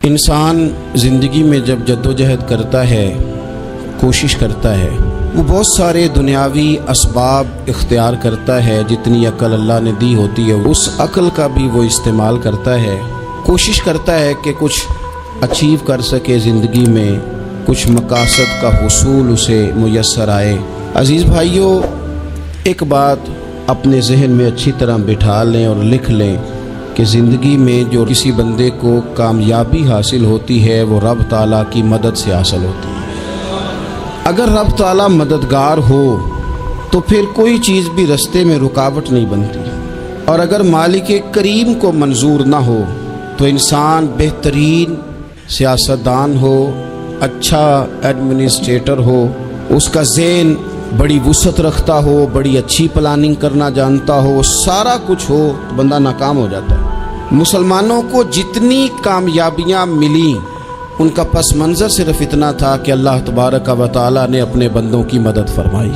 انسان زندگی میں جب جدوجہد کرتا ہے، کوشش کرتا ہے، وہ بہت سارے دنیاوی اسباب اختیار کرتا ہے۔ جتنی عقل اللہ نے دی ہوتی ہے اس عقل کا بھی وہ استعمال کرتا ہے، کوشش کرتا ہے کہ کچھ اچیو کر سکے زندگی میں، کچھ مقاصد کا حصول اسے میسر آئے۔ عزیز بھائیوں، ایک بات اپنے ذہن میں اچھی طرح بٹھا لیں اور لکھ لیں کہ زندگی میں جو کسی بندے کو کامیابی حاصل ہوتی ہے وہ رب تعالیٰ کی مدد سے حاصل ہوتی ہے۔ اگر رب تعالیٰ مددگار ہو تو پھر کوئی چیز بھی رستے میں رکاوٹ نہیں بنتی، اور اگر مالک کریم کو منظور نہ ہو تو انسان بہترین سیاستدان ہو، اچھا ایڈمنسٹریٹر ہو، اس کا ذہن بڑی وسعت رکھتا ہو، بڑی اچھی پلاننگ کرنا جانتا ہو، سارا کچھ ہو تو بندہ ناکام ہو جاتا ہے۔ مسلمانوں کو جتنی کامیابیاں ملیں ان کا پس منظر صرف اتنا تھا کہ اللہ تبارک و تعالیٰ نے اپنے بندوں کی مدد فرمائی،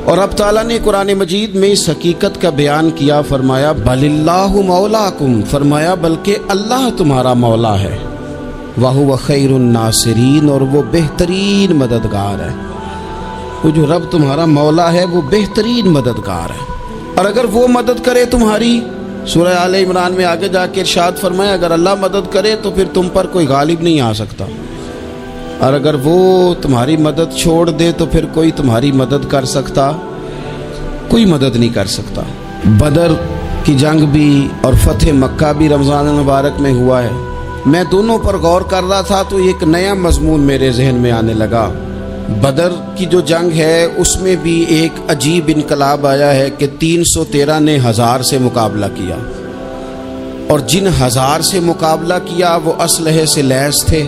اور اب تعالیٰ نے قرآن مجید میں اس حقیقت کا بیان کیا، فرمایا بل اللہ مولاکم، فرمایا بلکہ اللہ تمہارا مولا ہے، وَهُوَ خَيْرُ النَّاصِرِينَ، اور وہ بہترین مددگار ہے۔ وہ جو رب تمہارا مولا ہے وہ بہترین مددگار ہے، اور اگر وہ مدد کرے تمہاری، سورہ آل عمران میں آگے جا کے ارشاد فرمایا اگر اللہ مدد کرے تو پھر تم پر کوئی غالب نہیں آ سکتا، اور اگر وہ تمہاری مدد چھوڑ دے تو پھر کوئی تمہاری مدد کر سکتا؟ کوئی مدد نہیں کر سکتا۔ بدر کی جنگ بھی اور فتح مکہ بھی رمضان المبارک میں ہوا ہے۔ میں دونوں پر غور کر رہا تھا تو ایک نیا مضمون میرے ذہن میں آنے لگا۔ بدر کی جو جنگ ہے اس میں بھی ایک عجیب انقلاب آیا ہے کہ 313 نے 1000 سے مقابلہ کیا، اور جن 1000 سے مقابلہ کیا وہ اسلحے سے لیس تھے،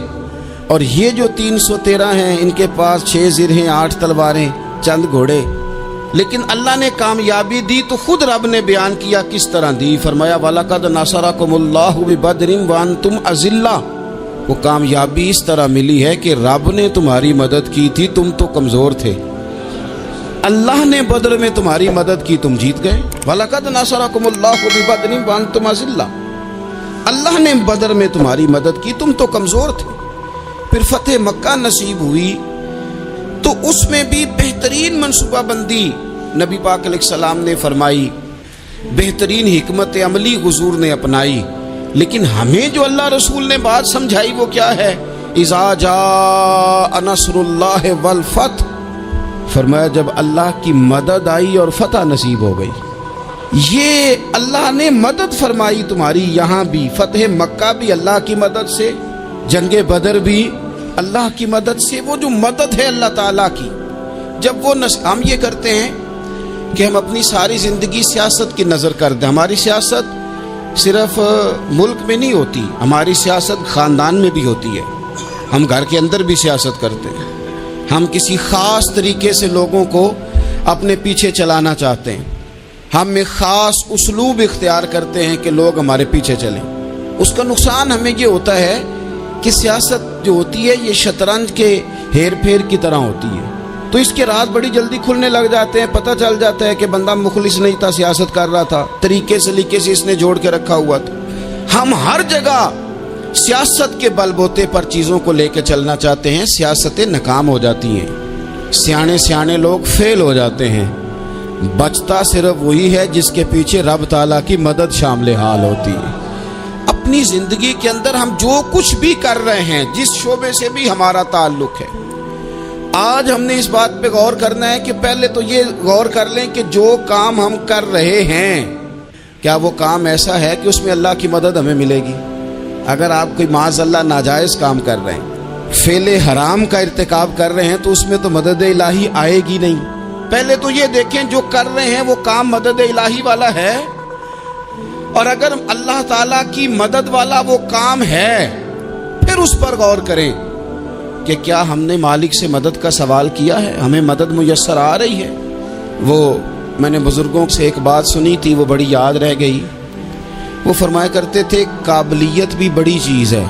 اور یہ جو 313 ہیں ان کے پاس 6 زرہیں، 8 تلواریں، چند گھوڑے، لیکن اللہ نے کامیابی دی تو خود رب نے بیان کیا کس طرح دی، فرمایا وَلَقَدْ نَصَرَكُمُ اللَّهُ بِبَدْرٍ وَأَنْتُمْ أَذِلَّةٌ۔ وہ کامیابی اس طرح ملی ہے کہ رب نے تمہاری مدد کی تھی، تم تو کمزور تھے، اللہ نے بدر میں تمہاری مدد کی، تم جیت گئے۔ وَلَقَدْ نَصَرَكُمُ اللَّهُ بِبَدْرٍ وَأَنْتُمْ أَذِلَّةٌ، اللہ نے بدر میں تمہاری مدد کی، تم تو کمزور تھے۔ پھر فتح مکہ نصیب ہوئی تو اس میں بھی بہترین منصوبہ بندی نبی پاک علیہ السلام نے فرمائی، بہترین حکمت عملی حضور نے اپنائی، لیکن ہمیں جو اللہ رسول نے بات سمجھائی وہ کیا ہے؟ اذا جاء نصر اللہ والفتح، فرمایا جب اللہ کی مدد آئی اور فتح نصیب ہو گئی۔ یہ اللہ نے مدد فرمائی تمہاری، یہاں بھی فتح مکہ بھی اللہ کی مدد سے، جنگ بدر بھی اللہ کی مدد سے۔ وہ جو مدد ہے اللہ تعالیٰ کی، جب وہ ہم یہ کرتے ہیں کہ ہم اپنی ساری زندگی سیاست کی نظر کر دیں، ہماری سیاست صرف ملک میں نہیں ہوتی، ہماری سیاست خاندان میں بھی ہوتی ہے، ہم گھر کے اندر بھی سیاست کرتے ہیں، ہم کسی خاص طریقے سے لوگوں کو اپنے پیچھے چلانا چاہتے ہیں، ہم ایک خاص اسلوب اختیار کرتے ہیں کہ لوگ ہمارے پیچھے چلیں۔ اس کا نقصان ہمیں یہ ہوتا ہے کہ سیاست جو ہوتی ہے یہ شطرنج کے ہیر پھیر کی طرح ہوتی ہے، تو اس کے راز بڑی جلدی کھلنے لگ جاتے ہیں، پتہ چل جاتا ہے کہ بندہ مخلص نہیں تھا، سیاست کر رہا تھا، طریقے سلیقے سے اس نے جوڑ کے رکھا ہوا تھا۔ ہم ہر جگہ سیاست کے بل بوتے پر چیزوں کو لے کے چلنا چاہتے ہیں، سیاستیں ناکام ہو جاتی ہیں، سیانے لوگ فیل ہو جاتے ہیں، بچتا صرف وہی ہے جس کے پیچھے رب تعالیٰ کی مدد شامل حال ہوتی ہے۔ اپنی زندگی کے اندر ہم جو کچھ بھی کر رہے ہیں، جس شعبے سے بھی ہمارا تعلق ہے، آج ہم نے اس بات پہ غور کرنا ہے کہ پہلے تو یہ غور کر لیں کہ جو کام ہم کر رہے ہیں کیا وہ کام ایسا ہے کہ اس میں اللہ کی مدد ہمیں ملے گی؟ اگر آپ کوئی معاذ اللہ ناجائز کام کر رہے ہیں، فعل حرام کا ارتکاب کر رہے ہیں، تو اس میں تو مدد الہی آئے گی نہیں۔ پہلے تو یہ دیکھیں جو کر رہے ہیں وہ کام مدد الہی والا ہے، اور اگر اللہ تعالیٰ کی مدد والا وہ کام ہے پھر اس پر غور کریں کہ کیا ہم نے مالک سے مدد کا سوال کیا ہے، ہمیں مدد میسر آ رہی ہے۔ وہ میں نے بزرگوں سے ایک بات سنی تھی، وہ بڑی یاد رہ گئی۔ وہ فرمایا کرتے تھے قابلیت بھی بڑی چیز ہے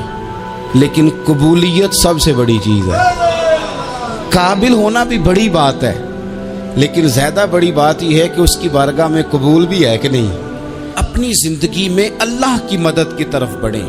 لیکن قبولیت سب سے بڑی چیز ہے۔ قابل ہونا بھی بڑی بات ہے لیکن زیادہ بڑی بات یہ ہے کہ اس کی بارگاہ میں قبول بھی ہے کہ نہیں۔ اپنی زندگی میں اللہ کی مدد کی طرف بڑھیں،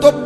تو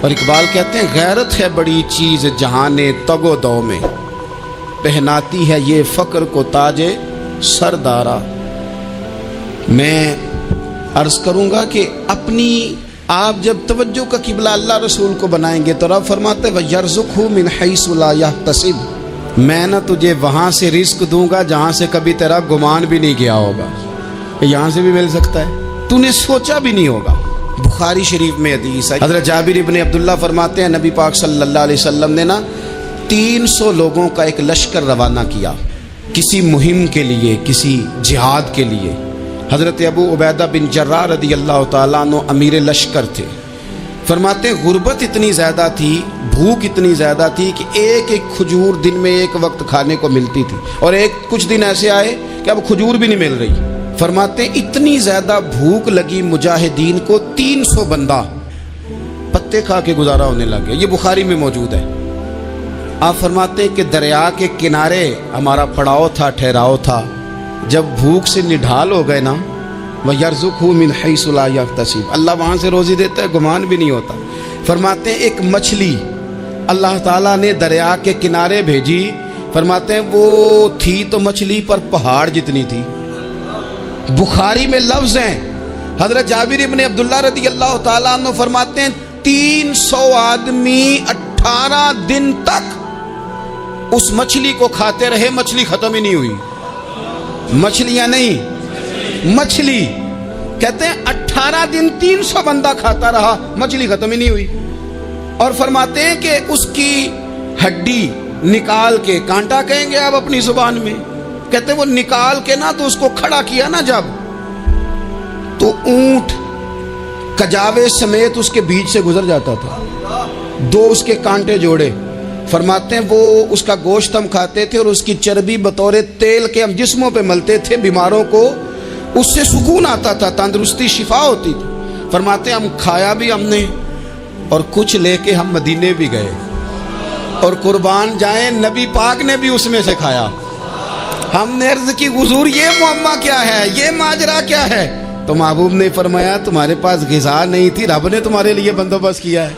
اور اقبال کہتے ہیں غیرت ہے بڑی چیز جہانے تگ و دو میں، پہناتی ہے یہ فقر کو تاج سردارا۔ میں عرض کروں گا کہ اپنی آپ جب توجہ کا قبلہ اللہ رسول کو بنائیں گے تو رب فرماتے وَيَرْزُقْهُ مِنْ حَيْثُ لَا يَحْتَسِبُ، میں نہ تجھے وہاں سے رزق دوں گا جہاں سے کبھی تیرا گمان بھی نہیں گیا ہوگا، یہاں سے بھی مل سکتا ہے، تو نے سوچا بھی نہیں ہوگا۔ بخاری شریف میں حدیث ہے، حضرت جابر ابن عبداللہ فرماتے ہیں نبی پاک صلی اللہ علیہ وسلم نے نا 300 لوگوں کا ایک لشکر روانہ کیا کسی مہم کے لیے، کسی جہاد کے لیے۔ حضرت ابو عبیدہ بن جراح رضی اللہ تعالیٰ عنہ امیر لشکر تھے۔ فرماتے ہیں غربت اتنی زیادہ تھی، بھوک اتنی زیادہ تھی کہ ایک ایک کھجور دن میں ایک وقت کھانے کو ملتی تھی، اور کچھ دن ایسے آئے کہ اب کھجور بھی نہیں مل رہی۔ فرماتے ہیں اتنی زیادہ بھوک لگی مجاہدین کو 300 بندہ پتے کھا کے گزارا ہونے لگے، یہ بخاری میں موجود ہے۔ آپ فرماتے ہیں کہ دریا کے کنارے ہمارا پڑاؤ تھا، ٹھہراؤ تھا، جب بھوک سے نڈھال ہو گئے نا وَيَرْزُقْهُ مِنْ حَيْثُ لَا يَحْتَسِبُ، اللہ وہاں سے روزی دیتا ہے، گمان بھی نہیں ہوتا۔ فرماتے ہیں ایک مچھلی اللہ تعالیٰ نے دریا کے کنارے بھیجی، فرماتے ہیں وہ تھی تو مچھلی پر پہاڑ جتنی تھی۔ بخاری میں لفظ ہیں، حضرت جابر ابن عبداللہ رضی اللہ تعالیٰ عنہ فرماتے ہیں 300 آدمی 18 دن تک اس مچھلی کو کھاتے رہے، مچھلی ختم ہی نہیں ہوئی۔ مچھلیاں نہیں، مچھلی کہتے ہیں 18 دن 300 بندہ کھاتا رہا، مچھلی ختم ہی نہیں ہوئی۔ اور فرماتے ہیں کہ اس کی ہڈی نکال کے، کانٹا کہیں گے آپ اپنی زبان میں، کہتے ہیں وہ نکال کے نا تو اس کو کھڑا کیا نا جب، تو اونٹ کجاوے سمیت اس کے بیچ سے گزر جاتا تھا، 2 اس کے کانٹے جوڑے۔ فرماتے ہیں وہ اس کا گوشت ہم کھاتے تھے اور اس کی چربی بطور تیل کے ہم جسموں پہ ملتے تھے، بیماروں کو اس سے سکون آتا تھا، تندرستی شفا ہوتی تھی۔ فرماتے ہیں ہم کھایا بھی ہم نے، اور کچھ لے کے ہم مدینے بھی گئے، اور قربان جائیں نبی پاک نے بھی اس میں سے کھایا۔ ہم نے عرض کی حضور یہ معمہ کیا ہے، یہ ماجرا کیا ہے؟ تو محبوب نے فرمایا تمہارے پاس غذا نہیں تھی، رب نے تمہارے لیے بندوبست کیا ہے،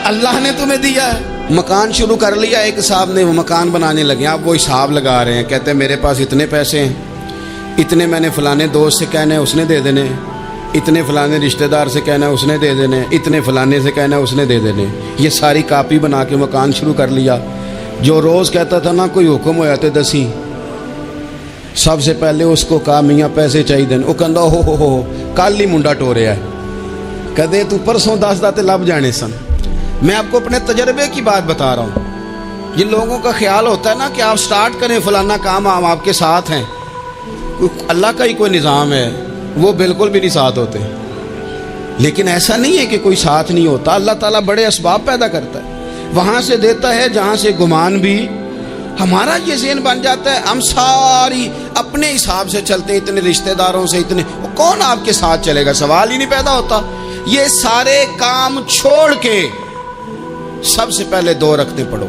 اللہ نے تمہیں دیا ہے۔ مکان شروع کر لیا ایک صاحب نے، وہ مکان بنانے لگے، آپ وہ حساب لگا رہے ہیں، کہتے ہیں میرے پاس اتنے پیسے ہیں، اتنے میں نے فلانے دوست سے کہنا ہے اس نے دے دینے، اتنے فلانے رشتہ دار سے کہنا ہے اس نے دے دینے، اتنے فلانے سے کہنا ہے اس نے دے دینے۔ یہ ساری کاپی بنا کے مکان شروع کر لیا۔ جو روز کہتا تھا نا کوئی حکم ہو جاتے دسی، سب سے پہلے اس کو کہا میاں پیسے چاہیے، وہ کہندا ہو کل ہی منڈا ٹوریا ہے، کہتے تو پرسوں 10 داتے لب جانے سن۔ میں آپ کو اپنے تجربے کی بات بتا رہا ہوں۔ جن لوگوں کا خیال ہوتا ہے نا کہ آپ سٹارٹ کریں فلانا کام، ہم آپ کے ساتھ ہیں، اللہ کا ہی کوئی نظام ہے، وہ بالکل بھی نہیں ساتھ ہوتے۔ لیکن ایسا نہیں ہے کہ کوئی ساتھ نہیں ہوتا، اللہ تعالیٰ بڑے اسباب پیدا کرتا ہے، وہاں سے دیتا ہے جہاں سے گمان بھی۔ ہمارا یہ ذہن بن جاتا ہے ہم ساری اپنے حساب سے چلتے، اتنے رشتہ داروں سے، اتنے، کون آپ کے ساتھ چلے گا؟ سوال ہی نہیں پیدا ہوتا۔ یہ سارے کام چھوڑ کے سب سے پہلے 2 رکعتیں پڑھو،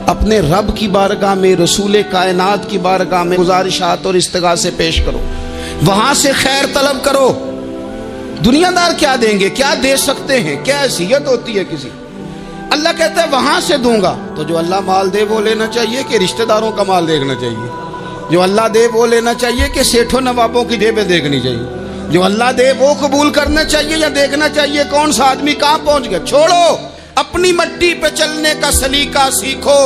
اپنے رب کی بارگاہ میں، رسول کائنات کی بارگاہ میں گزارشات اور استغاثے پیش کرو، وہاں سے خیر طلب کرو۔ دنیا دار کیا دیں گے، کیا دے سکتے ہیں، کیا حیثیت ہوتی ہے کسی؟ اللہ کہتا ہے وہاں سے دوں گا۔ تو جو اللہ مال دے وہ لینا چاہیے کہ رشتہ داروں کا مال دیکھنا چاہیے؟ جو اللہ دے وہ لینا چاہیے کہ سیٹھوں نوابوں کی جیبیں دیکھنی چاہیے؟ جو اللہ دے وہ قبول کرنا چاہیے یا دیکھنا چاہیے کون سا آدمی کہاں پہنچ گیا؟ چھوڑو، اپنی مٹی پہ چلنے کا سلیقہ سیکھو۔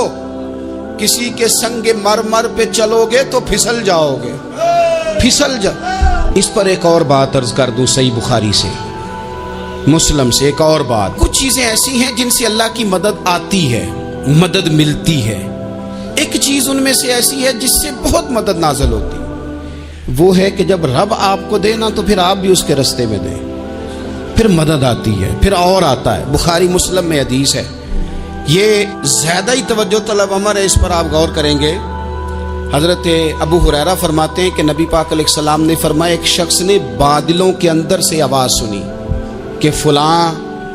کسی کے سنگ مرمر پہ چلو گے تو پھسل جاؤ گے، پھسل جاؤ۔ اس پر ایک اور بات عرض کر دوں، صحیح بخاری سے، مسلم سے ایک اور بات۔ کچھ چیزیں ایسی ہیں جن سے اللہ کی مدد آتی ہے، مدد ملتی ہے۔ ایک چیز ان میں سے ایسی ہے جس سے بہت مدد نازل ہوتی ہے، وہ ہے کہ جب رب آپ کو دے نا تو پھر آپ بھی اس کے رستے میں دیں، پھر مدد آتی ہے، پھر اور آتا ہے۔ بخاری مسلم میں حدیث ہے، یہ زیادہ ہی توجہ طلب امر ہے، اس پر آپ غور کریں گے۔ حضرت ابو ہریرہ فرماتے ہیں کہ نبی پاک علیہ السلام نے فرمایا ایک شخص نے بادلوں کے اندر سے آواز سنی کہ فلاں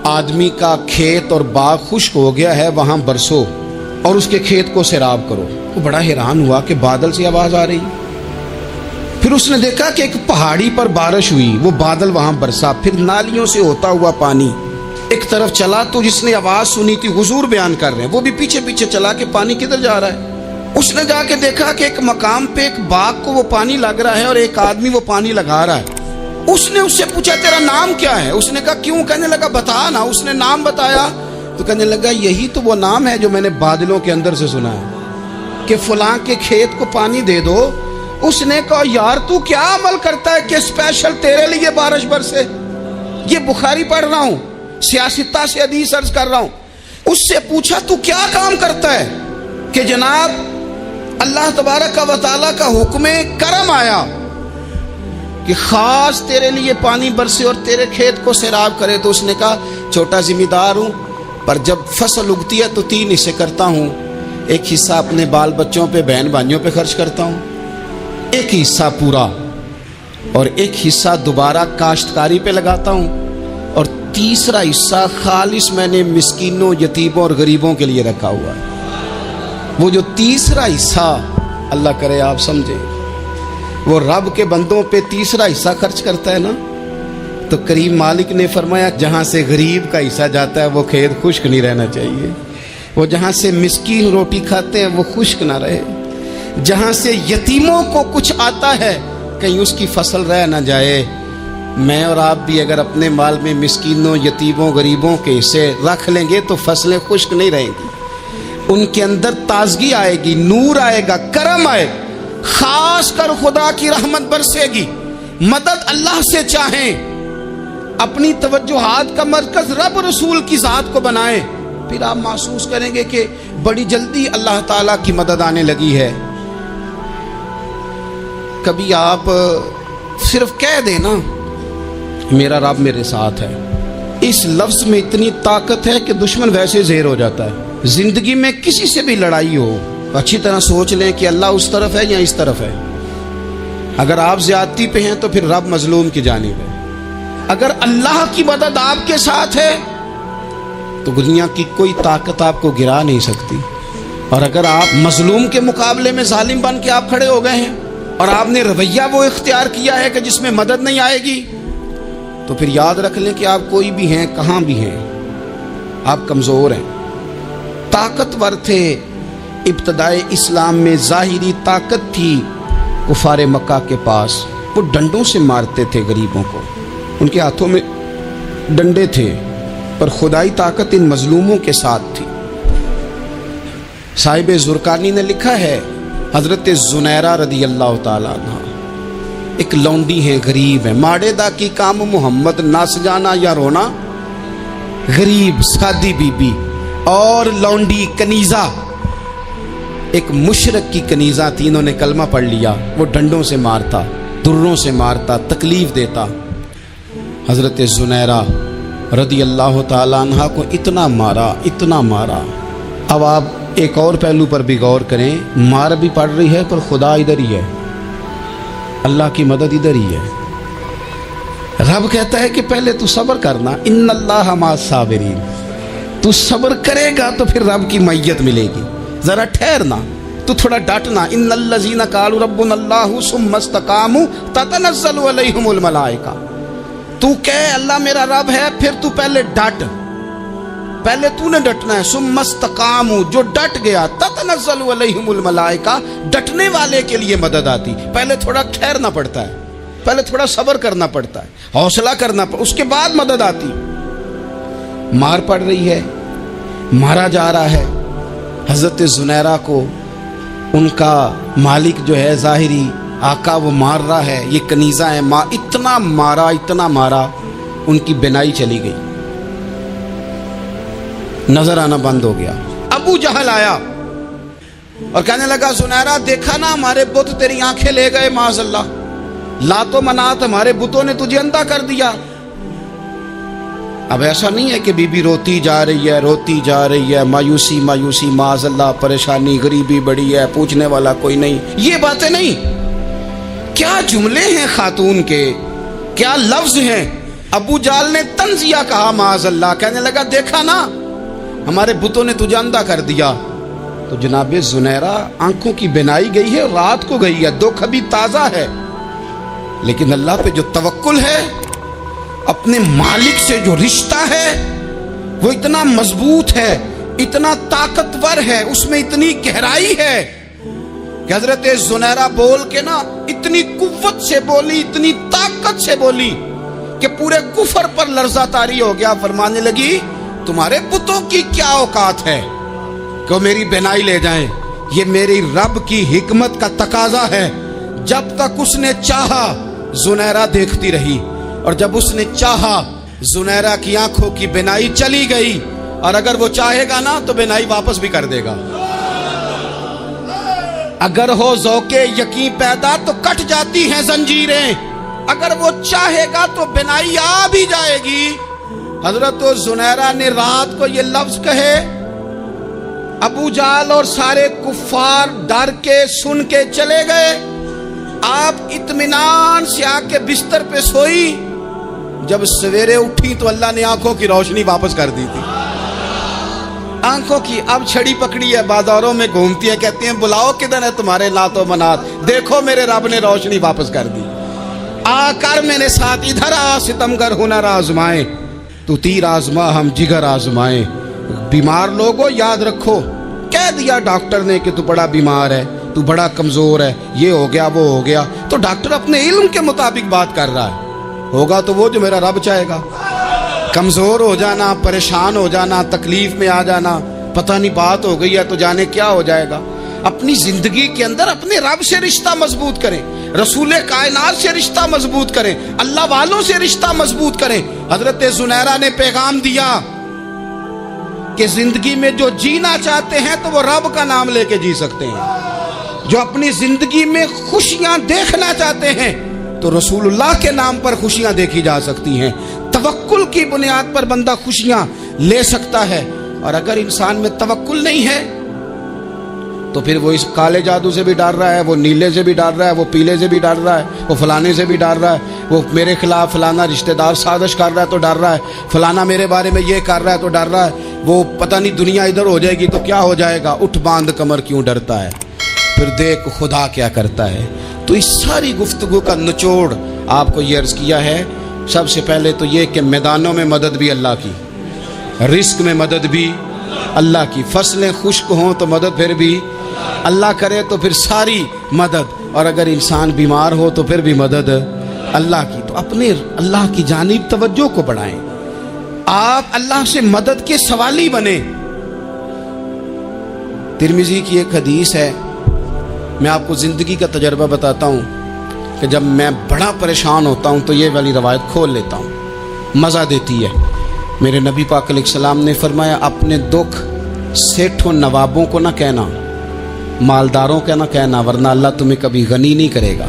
آدمی کا کھیت اور باغ خشک ہو گیا ہے، وہاں برسو اور اس کے کھیت کو سیراب کرو۔ وہ بڑا حیران ہوا کہ بادل سے آواز آ رہی۔ پھر اس نے دیکھا کہ ایک پہاڑی پر بارش ہوئی، وہ بادل وہاں برسا، پھر نالیوں سے ہوتا ہوا پانی ایک طرف چلا تو جس نے آواز سنی تھی حضور بیان کر رہے ہیں، وہ بھی پیچھے پیچھے چلا کہ پانی کدھر جا رہا ہے۔ اس نے جا کے دیکھا کہ ایک مقام پہ ایک باغ کو وہ پانی لگ رہا ہے اور ایک آدمی وہ پانی لگا رہا ہے۔ اس نے اس سے پوچھا تیرا نام کیا ہے؟ اس نے کہا کیوں؟ کہنے لگا بتا نا۔ اس نے نام بتایا تو کہنے لگا یہی تو وہ نام ہے جو میں نے بادلوں کے اندر سے سنا ہے کہ فلاں کے کھیت کو پانی دے دو۔ اس نے کہا یار تو کیا عمل کرتا ہے کہ اسپیشل تیرے لیے بارش برسے؟ یہ بخاری پڑھ رہا ہوں، سیاستہ سے حدیث عرض کر رہا ہوں۔ اس سے پوچھا تو کیا کام کرتا ہے کہ جناب اللہ تبارک و تعالیٰ کا حکم کرم آیا کہ خاص تیرے لیے پانی برسے اور تیرے کھیت کو سیراب کرے؟ تو اس نے کہا چھوٹا ذمہ دار ہوں، پر جب فصل اگتی ہے تو 3 حصے کرتا ہوں۔ ایک حصہ اپنے بال بچوں پہ، بہن بھائیوں پہ خرچ کرتا ہوں، ایک حصہ پورا، اور ایک حصہ دوبارہ کاشتکاری پہ لگاتا ہوں، اور تیسرا حصہ خالص میں نے مسکینوں، یتیموں اور غریبوں کے لیے رکھا ہوا ہے۔ وہ جو تیسرا حصہ، اللہ کرے آپ سمجھیں، وہ رب کے بندوں پہ تیسرا حصہ خرچ کرتا ہے نا، تو کریم مالک نے فرمایا جہاں سے غریب کا حصہ جاتا ہے وہ کھیت خشک نہیں رہنا چاہیے، وہ جہاں سے مسکین روٹی کھاتے ہیں وہ خشک نہ رہے، جہاں سے یتیموں کو کچھ آتا ہے کہیں اس کی فصل رہ نہ جائے۔ میں اور آپ بھی اگر اپنے مال میں مسکینوں، یتیموں، غریبوں کے حصے رکھ لیں گے تو فصلیں خشک نہیں رہیں گی، ان کے اندر تازگی آئے گی، نور آئے گا، کرم آئے گا، خاص کر خدا کی رحمت برسے گی۔ مدد اللہ سے چاہیں، اپنی توجہات کا مرکز رب رسول کی ذات کو بنائیں، پھر آپ محسوس کریں گے کہ بڑی جلدی اللہ تعالیٰ کی مدد آنے لگی ہے۔ کبھی آپ صرف کہہ دیں نا میرا رب میرے ساتھ ہے، اس لفظ میں اتنی طاقت ہے کہ دشمن ویسے زہر ہو جاتا ہے۔ زندگی میں کسی سے بھی لڑائی ہو، اچھی طرح سوچ لیں کہ اللہ اس طرف ہے یا اس طرف ہے۔ اگر آپ زیادتی پہ ہیں تو پھر رب مظلوم کی جانب ہے۔ اگر اللہ کی مدد آپ کے ساتھ ہے تو دنیا کی کوئی طاقت آپ کو گرا نہیں سکتی، اور اگر آپ مظلوم کے مقابلے میں ظالم بن کے آپ کھڑے ہو گئے ہیں اور آپ نے رویہ وہ اختیار کیا ہے کہ جس میں مدد نہیں آئے گی، تو پھر یاد رکھ لیں کہ آپ کوئی بھی ہیں، کہاں بھی ہیں، آپ کمزور ہیں۔ طاقتور تھے ابتدائے اسلام میں، ظاہری طاقت تھی کفار مکہ کے پاس، وہ ڈنڈوں سے مارتے تھے غریبوں کو، ان کے ہاتھوں میں ڈنڈے تھے، پر خدائی طاقت ان مظلوموں کے ساتھ تھی۔ صاحب زرقانی نے لکھا ہے حضرت زنیرہ رضی اللہ تعالیٰ عنہ ایک لونڈی ہیں، غریب ہیں، ماڑے دا کی کام محمد نس جانا یا رونا، غریب سادی بی بی اور لونڈی کنیزہ، ایک مشرک کی کنیزہ تھی، انہوں نے کلمہ پڑھ لیا، وہ ڈنڈوں سے مارتا، دروں سے مارتا، تکلیف دیتا۔ حضرت زنیرہ رضی اللہ تعالیٰ عنہ کو اتنا مارا، اتنا مارا۔ اب آپ ایک اور پہلو پر بھی غور کریں، مار بھی پڑ رہی ہے پر خدا ادھر ہی ہے، اللہ کی مدد ادھر ہی ہے۔ رب کہتا ہے کہ پہلے تو صبر کرنا، ان اللہ مع الصابرین، تو صبر کرے گا تو پھر رب کی معیت ملے گی، ذرا ٹھہرنا، تو تھوڑا ڈٹنا۔ ان الذین قالوا ربنا اللہ ثم استقاموا تتنزل علیہم الملائکہ، تو کہے اللہ میرا رب ہے، پھر تو پہلے ڈٹ، پہلے تو نے ڈٹنا ہے۔ ثم استقاموا، جو ڈٹ گیا، تتنزل علیہم الملائکہ، ڈٹنے والے کے لیے مدد آتی، پہلے تھوڑا ٹھہرنا پڑتا ہے، پہلے تھوڑا صبر کرنا پڑتا ہے، حوصلہ کرنا پڑتا، اس کے بعد مدد آتی۔ مار پڑ رہی ہے، مارا جا رہا ہے حضرت زنیرہ کو، ان کا مالک جو ہے ظاہری آقا وہ مار رہا ہے، یہ کنیزہ ہے، اتنا مارا اتنا مارا، ان کی بینائی چلی گئی، نظر آنا بند ہو گیا۔ ابو جہل آیا اور کہنے لگا زنیرہ دیکھا نا ہمارے بت تیری آنکھیں لے گئے، معاذ اللہ، لات و منات ہمارے بتوں نے تجھے اندھا کر دیا۔ اب ایسا نہیں ہے کہ بی بی روتی جا رہی ہے، روتی جا رہی ہے، مایوسی مایوسی، معاذ اللہ، پریشانی، غریبی بڑی ہے، پوچھنے والا کوئی نہیں، یہ باتیں نہیں۔ کیا جملے ہیں خاتون کے، کیا لفظ ہیں۔ ابو جہل نے تنزیہ کہا، معاذ اللہ، کہنے لگا دیکھا نا ہمارے بتوں نے تجھے اندھا کر دیا۔ تو جناب زنیرہ آنکھوں کی بینائی گئی ہے، رات کو گئی ہے، دکھ ابھی تازہ ہے، لیکن اللہ پہ جو توکل ہے، اپنے مالک سے جو رشتہ ہے، وہ اتنا مضبوط ہے، اتنا طاقتور ہے، اس میں اتنی گہرائی ہے کہ حضرت زنیرہ بول کے نا اتنی قوت سے بولی، اتنی طاقت سے بولی کہ پورے کفر پر لرزہ طاری ہو گیا۔ فرمانے لگی تمہارے بتوں کی کیا اوقات ہے کہ وہ میری بینائی لے جائیں؟ یہ میری رب کی حکمت کا تقاضا ہے۔ جب تک اس نے چاہا زنیرہ دیکھتی رہی، اور جب اس نے چاہا زنیرہ کی آنکھوں کی بینائی چلی گئی، اور اگر وہ چاہے گا نا تو بینائی واپس بھی کر دے گا۔ اگر ہو ذوق یقین پیدا تو کٹ جاتی ہیں زنجیریں، اگر وہ چاہے گا تو بینائی آ بھی جائے گی۔ حضرت زنیرہ نے رات کو یہ لفظ کہے، ابو جہل اور سارے کفار ڈر کے سن کے چلے گئے، آپ اطمینان سے آ کے بستر پہ سوئی۔ جب سویرے اٹھی تو اللہ نے آنکھوں کی روشنی واپس کر دی تھی۔ آنکھوں کی اب چھڑی پکڑی ہے، بازاروں میں گھومتی ہے، کہتی ہیں بلاؤ کدھر ہے تمہارے لات و منات، دیکھو میرے رب نے روشنی واپس کر دی۔ آ کر میرے ساتھ ادھر آ، ستمگر ہنر آزمائیں، تو تیر آزما ہم جگر آزمائیں۔ بیمار لوگوں یاد رکھو، کہہ دیا ڈاکٹر نے کہ تو بڑا بیمار ہے، تو بڑا کمزور ہے، یہ ہو گیا وہ ہو گیا، تو ڈاکٹر اپنے علم کے مطابق بات کر رہا ہے، ہوگا تو وہ جو میرا رب چاہے گا۔ کمزور ہو جانا، پریشان ہو جانا، تکلیف میں آ جانا، پتہ نہیں بات ہو گئی ہے تو جانے کیا ہو جائے گا۔ اپنی زندگی کے اندر اپنے رب سے رشتہ مضبوط کریں، رسول کائنات سے رشتہ مضبوط کریں، اللہ والوں سے رشتہ مضبوط کریں۔ حضرت زنیرہ نے پیغام دیا کہ زندگی میں جو جینا چاہتے ہیں تو وہ رب کا نام لے کے جی سکتے ہیں، جو اپنی زندگی میں خوشیاں دیکھنا چاہتے ہیں تو رسول اللہ کے نام پر خوشیاں دیکھی جا سکتی ہیں۔ توکل کی بنیاد پر بندہ خوشیاں لے سکتا ہے، اور اگر انسان میں توکل نہیں ہے تو پھر وہ اس کالے جادو سے بھی ڈر رہا ہے، وہ نیلے سے بھی ڈر رہا ہے، وہ پیلے سے بھی ڈر رہا ہے، وہ فلانے سے بھی ڈر رہا ہے، وہ میرے خلاف فلانا رشتہ دار سازش کر رہا ہے تو ڈر رہا ہے، فلانا میرے بارے میں یہ کر رہا ہے تو ڈر رہا ہے، وہ پتہ نہیں دنیا ادھر ہو جائے گی تو کیا ہو جائے گا، اٹھ باندھ کمر کیوں ڈرتا ہے، پھر دیکھ خدا کیا کرتا ہے۔ تو اس ساری گفتگو کا نچوڑ آپ کو یہ عرض کیا ہے، سب سے پہلے تو یہ کہ میدانوں میں مدد بھی اللہ کی، رزق میں مدد بھی اللہ کی، فصلیں خشک ہوں تو مدد پھر بھی اللہ کرے، تو پھر ساری مدد، اور اگر انسان بیمار ہو تو پھر بھی مدد اللہ کی۔ تو اپنے اللہ کی جانب توجہ کو بڑھائیں، آپ اللہ سے مدد کے سوالی بنیں۔ ترمذی کی ایک حدیث ہے، میں آپ کو زندگی کا تجربہ بتاتا ہوں کہ جب میں بڑا پریشان ہوتا ہوں تو یہ والی روایت کھول لیتا ہوں، مزہ دیتی ہے۔ میرے نبی پاک علیہ السلام نے فرمایا اپنے دکھ سیٹھوں نوابوں کو نہ کہنا، مالداروں کا نہ کہنا، ورنہ اللہ تمہیں کبھی غنی نہیں کرے گا۔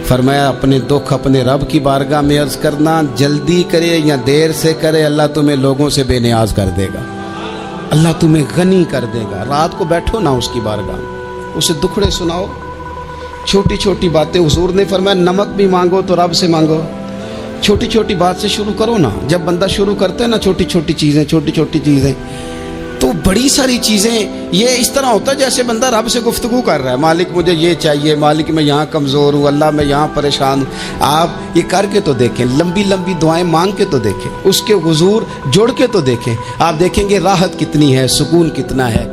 فرمایا اپنے دکھ اپنے رب کی بارگاہ میں عرض کرنا، جلدی کرے یا دیر سے کرے اللہ تمہیں لوگوں سے بے نیاز کر دے گا، اللہ تمہیں غنی کر دے گا۔ رات کو بیٹھو نا اس کی بارگاہ میں، اسے دکھڑے سناؤ، چھوٹی چھوٹی باتیں۔ حضور نے فرمایا نمک بھی مانگو تو رب سے مانگو، چھوٹی چھوٹی بات سے شروع کرو نا۔ جب بندہ شروع کرتا ہے نا چھوٹی چھوٹی چیزیں تو بڑی ساری چیزیں یہ اس طرح ہوتا ہے جیسے بندہ رب سے گفتگو کر رہا ہے، مالک مجھے یہ چاہیے، مالک میں یہاں کمزور ہوں، اللہ میں یہاں پریشان ہوں۔ آپ یہ کر کے تو دیکھیں، لمبی لمبی دعائیں مانگ کے تو دیکھیں، اس کے حضور جوڑ کے تو دیکھیں، آپ دیکھیں گے راحت کتنی ہے، سکون کتنا ہے۔